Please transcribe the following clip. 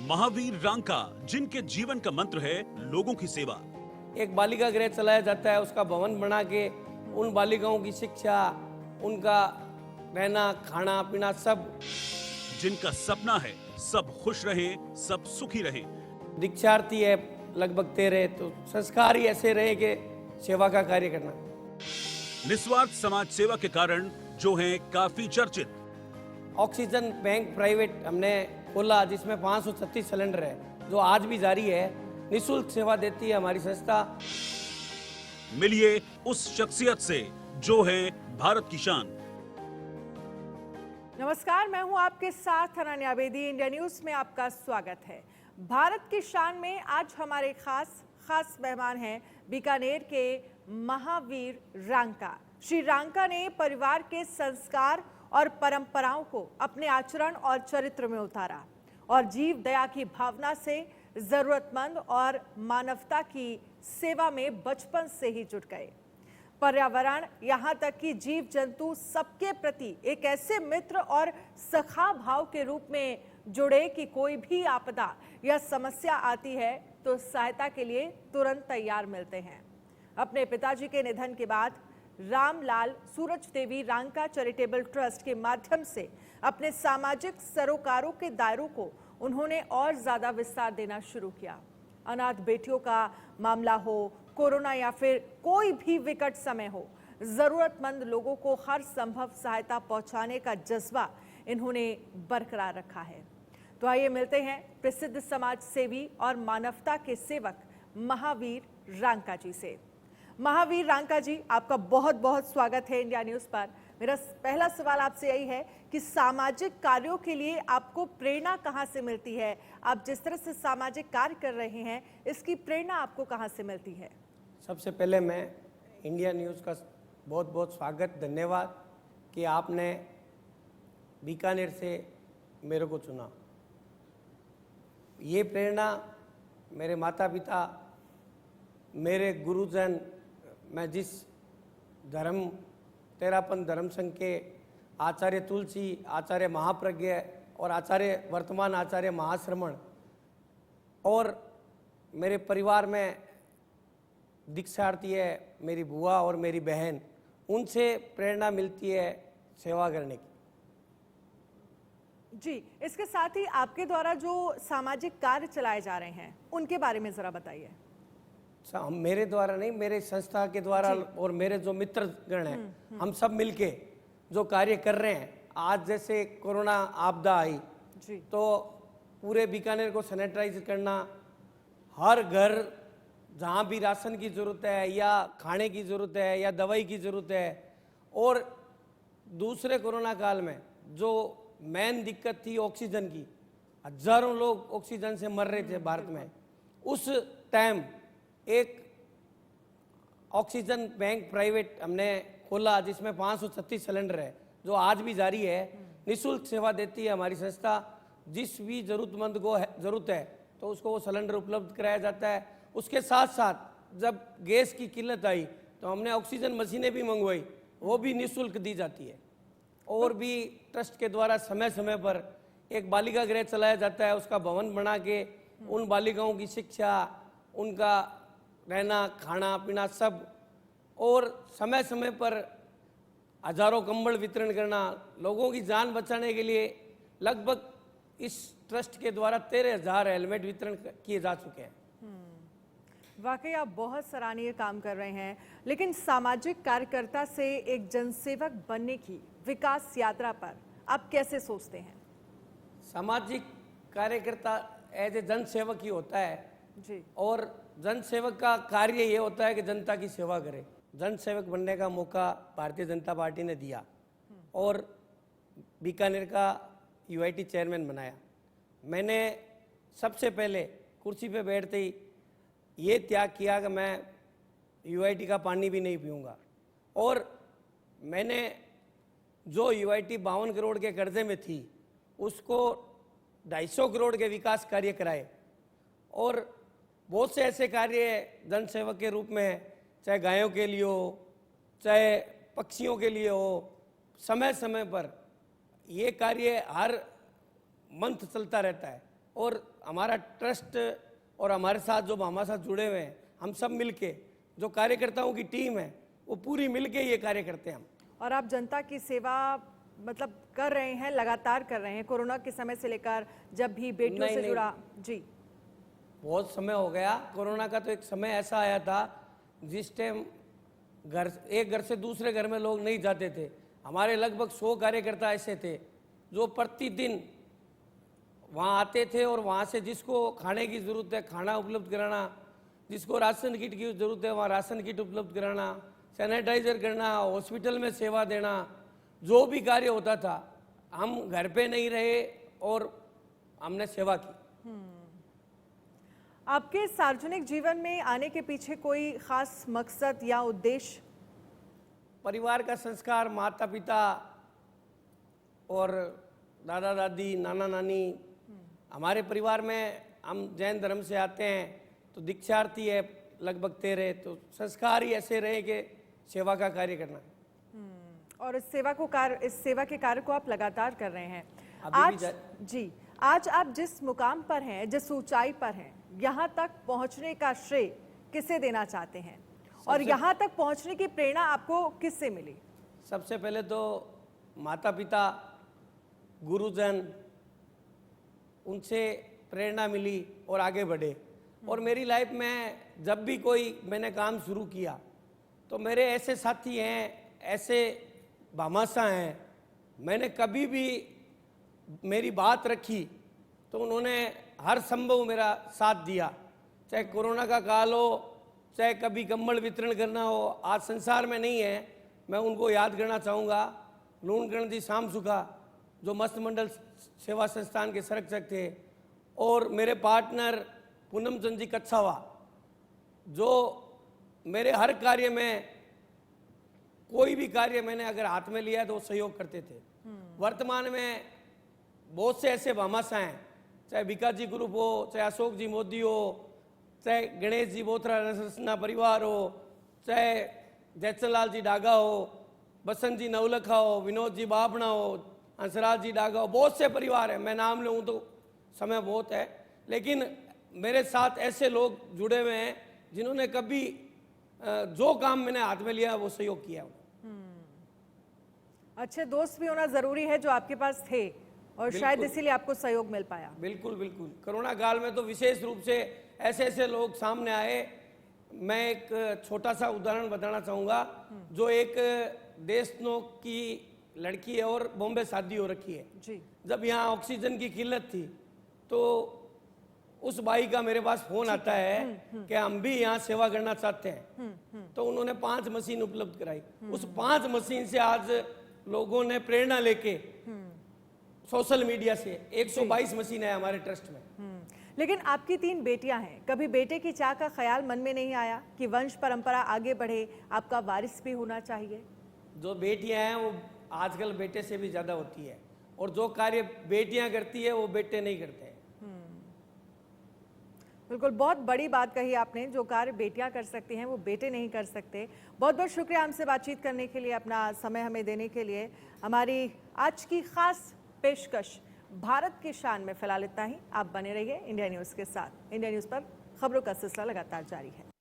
महावीर रांका, जिनके जीवन का मंत्र है लोगों की सेवा। एक बालिका गृह चलाया जाता है, उसका भवन बना के उन बालिकाओं की शिक्षा, उनका रहना खाना पीना सब। जिनका सपना है सब खुश रहे, सब सुखी रहे। दीक्षार्थी है लगभग 13, तो संस्कार ही ऐसे रहे कि सेवा का कार्य करना। निस्वार्थ समाज सेवा के कारण जो हैं काफी चर्चित। ऑक्सीजन बैंक प्राइवेट हमने खोला, जिसमें 536 सिलेंडर है, जो आज भी जारी है। निःशुल्क सेवा देती है हमारी संस्था। मिलिए उस शख्सियत से जो है भारत की शान। नमस्कार, मैं हूं आपके साथ अनन्या बेदी। इंडिया न्यूज में आपका स्वागत है। भारत की शान में आज हमारे खास मेहमान हैं बीकानेर के महावीर रांका। श्री रांका ने परिवार के संस्कार और परंपराओं को अपने आचरण और चरित्र में उतारा और जीव दया की भावना से जरूरतमंद और मानवता की सेवा में बचपन से ही जुट गए। पर्यावरण यहाँ तक कि जीव जंतु सबके प्रति एक ऐसे मित्र और सखा भाव के रूप में जुड़े कि कोई भी आपदा या समस्या आती है तो सहायता के लिए तुरंत तैयार मिलते हैं। अपने पिताजी के निधन के बाद रामलाल सूरज देवी रांका चैरिटेबल ट्रस्ट के माध्यम से अपने सामाजिक सरोकारों के दायरों को उन्होंने और ज्यादा विस्तार देना शुरू किया। अनाथ बेटियों का मामला हो, कोरोना या फिर कोई भी विकट समय हो, जरूरतमंद लोगों को हर संभव सहायता पहुंचाने का जज्बा इन्होंने बरकरार रखा है। तो आइए मिलते हैं प्रसिद्ध समाज सेवी और मानवता के सेवक महावीर रांका जी से। महावीर रांका जी, आपका बहुत बहुत स्वागत है इंडिया न्यूज पर। मेरा पहला सवाल आपसे यही है कि सामाजिक कार्यों के लिए आपको प्रेरणा कहां से मिलती है? आप जिस तरह से सामाजिक कार्य कर रहे हैं, इसकी प्रेरणा आपको कहां से मिलती है? सबसे पहले मैं इंडिया न्यूज़ का बहुत बहुत स्वागत, धन्यवाद कि आपने बीकानेर से मेरे को चुना। ये प्रेरणा मेरे माता पिता, मेरे गुरुजन, मैं जिस धर्म तेरापन धर्म संघ के आचार्य तुलसी, आचार्य महाप्रज्ञ और वर्तमान आचार्य महाश्रमण, और मेरे परिवार में दीक्षार्थी है मेरी बुआ और मेरी बहन, उनसे प्रेरणा मिलती है सेवा करने की। जी, इसके साथ ही आपके द्वारा जो सामाजिक कार्य चलाए जा रहे हैं उनके बारे में जरा बताइए। मेरे द्वारा नहीं, मेरे संस्था के द्वारा और मेरे जो मित्रगण हैं, हम सब मिलके जो कार्य कर रहे हैं। आज जैसे कोरोना आपदा आई तो पूरे बीकानेर को सैनिटाइज करना, हर घर जहाँ भी राशन की ज़रूरत है या खाने की ज़रूरत है या दवाई की ज़रूरत है, और दूसरे कोरोना काल में जो मेन दिक्कत थी ऑक्सीजन की, हजारों लोग ऑक्सीजन से मर रहे थे भारत में। उस टाइम एक ऑक्सीजन बैंक प्राइवेट हमने खोला, जिसमें 536 सिलेंडर है, जो आज भी जारी है। निःशुल्क सेवा देती है हमारी संस्था। जिस भी जरूरतमंद को ज़रूरत है तो उसको वो सिलेंडर उपलब्ध कराया जाता है। उसके साथ साथ जब गैस की किल्लत आई तो हमने ऑक्सीजन मशीनें भी मंगवाई, वो भी निःशुल्क दी जाती है। और भी ट्रस्ट के द्वारा समय समय पर एक बालिका गृह चलाया जाता है, उसका भवन बना के उन बालिकाओं की शिक्षा, उनका रहना खाना पीना सब, और समय समय पर हजारों कंबल वितरण करना, लोगों की जान बचाने के लिए लगभग इस ट्रस्ट के द्वारा 13,000 हेलमेट वितरण किए जा चुके हैं। वाकई आप बहुत सराहनीय काम कर रहे हैं। लेकिन सामाजिक कार्यकर्ता से एक जनसेवक बनने की विकास यात्रा पर आप कैसे सोचते हैं? सामाजिक कार्यकर्ता एज ए जनसेवक ही होता है जी, और जनसेवक का कार्य ये होता है कि जनता की सेवा करे। जनसेवक बनने का मौका भारतीय जनता पार्टी ने दिया और बीकानेर का यूआईटी चेयरमैन बनाया। मैंने सबसे पहले कुर्सी पे बैठते ही ये त्याग किया कि मैं यूआईटी का पानी भी नहीं पीऊँगा, और मैंने जो यूआईटी 52 करोड़ के कर्जे में थी उसको 250 करोड़ के विकास कार्य कराए। और बहुत से ऐसे कार्य जनसेवक के रूप में, चाहे गायों के लिए हो, चाहे पक्षियों के लिए हो, समय समय पर ये कार्य हर मंथ चलता रहता है। और हमारा ट्रस्ट और हमारे साथ जो हमारे साथ जुड़े हुए हैं, हम सब मिलके जो कार्यकर्ताओं की टीम है वो पूरी मिलके ये कार्य करते हैं हम। और आप जनता की सेवा मतलब कर रहे हैं, लगातार कर रहे हैं, कोरोना के समय से लेकर जब भी बेटियों से जुड़ा। जी, बहुत समय हो गया। कोरोना का तो एक समय ऐसा आया था जिस टाइम एक घर से दूसरे घर में लोग नहीं जाते थे। हमारे लगभग 100 कार्यकर्ता ऐसे थे जो प्रतिदिन वहाँ आते थे और वहाँ से जिसको खाने की ज़रूरत है खाना उपलब्ध कराना, जिसको राशन किट की ज़रूरत है वहाँ राशन किट उपलब्ध कराना, सैनिटाइजर करना, हॉस्पिटल में सेवा देना, जो भी कार्य होता था हम घर पे नहीं रहे और हमने सेवा की। आपके सार्वजनिक जीवन में आने के पीछे कोई खास मकसद या उद्देश्य? परिवार का संस्कार, माता पिता और दादा दादी, नाना नानी। हमारे परिवार में हम जैन धर्म से आते हैं तो दीक्षार्थी है लगभग 13, तो संस्कार ही ऐसे रहे कि सेवा का कार्य करना। और इस सेवा के कार्य को आप लगातार कर रहे हैं। अभी आज आप जिस मुकाम पर हैं, जिस ऊंचाई पर हैं, यहाँ तक पहुँचने का श्रेय किसे देना चाहते हैं और यहाँ तक पहुँचने की प्रेरणा आपको किससे मिली? सबसे पहले तो माता पिता, गुरुजन, उनसे प्रेरणा मिली और आगे बढ़े। और मेरी लाइफ में जब भी कोई मैंने काम शुरू किया तो मेरे ऐसे साथी हैं, ऐसे भामाशाह हैं, मैंने कभी भी मेरी बात रखी तो उन्होंने हर संभव मेरा साथ दिया। चाहे कोरोना का काल हो, चाहे कभी कंबल वितरण करना हो, आज संसार में नहीं है, मैं उनको याद करना चाहूँगा। लूणगण जी शाम सुखा जो मस्त मंडल सेवा संस्थान के संरक्षक थे, और मेरे पार्टनर पूनम चंद जी कच्छावा जो मेरे हर कार्य में, कोई भी कार्य मैंने अगर हाथ में लिया तो वो सहयोग करते थे। वर्तमान में बहुत से ऐसे भामाशाह हैं, चाहे विकास जी ग्रुप हो, चाहे अशोक जी मोदी हो, चाहे गणेश जी बोथरा रसना परिवार हो, चाहे जयचंद जी डागा हो, बसंत जी नवलखा हो, विनोद जी बाबना हो, हंसराज जी डागा हो, बहुत से परिवार हैं। मैं नाम लूँ तो समय बहुत है, लेकिन मेरे साथ ऐसे लोग जुड़े हुए हैं जिन्होंने कभी जो काम मैंने हाथ में लिया वो सहयोग किया। अच्छे दोस्त भी होना जरूरी है जो आपके पास थे और शायद इसीलिए आपको सहयोग मिल पाया। बिल्कुल बिल्कुल। कोरोना काल में तो विशेष रूप से ऐसे ऐसे लोग सामने आए। मैं एक छोटा सा उदाहरण बताना चाहूँगा। जो एक देशनों की लड़की है और बॉम्बे शादी हो रखी है जी। जब यहाँ ऑक्सीजन की किल्लत थी तो उस भाई का मेरे पास फोन आता है कि हम भी यहाँ सेवा करना चाहते हैं। तो उन्होंने 5 मशीन उपलब्ध कराई। उस 5 मशीन से आज लोगों ने प्रेरणा लेके सोशल मीडिया से 122 मशीन है हमारे ट्रस्ट में। लेकिन आपकी 3 बेटियां हैं, कभी बेटे की चाह का ख्याल मन में नहीं आया कि वंश परंपरा आगे बढ़े, आपका वारिस भी होना चाहिए? जो बेटियां हैं वो आजकल बेटे से भी ज्यादा होती है, और जो कार्य बेटियां करती है वो बेटे नहीं करते हैं। बिल्कुल, बहुत बड़ी बात कही आपने। जो कार्य बेटियां कर सकती हैं वो बेटे नहीं कर सकते। बहुत बहुत शुक्रिया हमसे बातचीत करने के लिए, अपना समय हमें देने के लिए। हमारी आज की खास पेशकश भारत की शान में फिलहाल इतना ही। आप बने रहिए इंडिया न्यूज़ के साथ। इंडिया न्यूज़ पर खबरों का सिलसिला लगातार जारी है।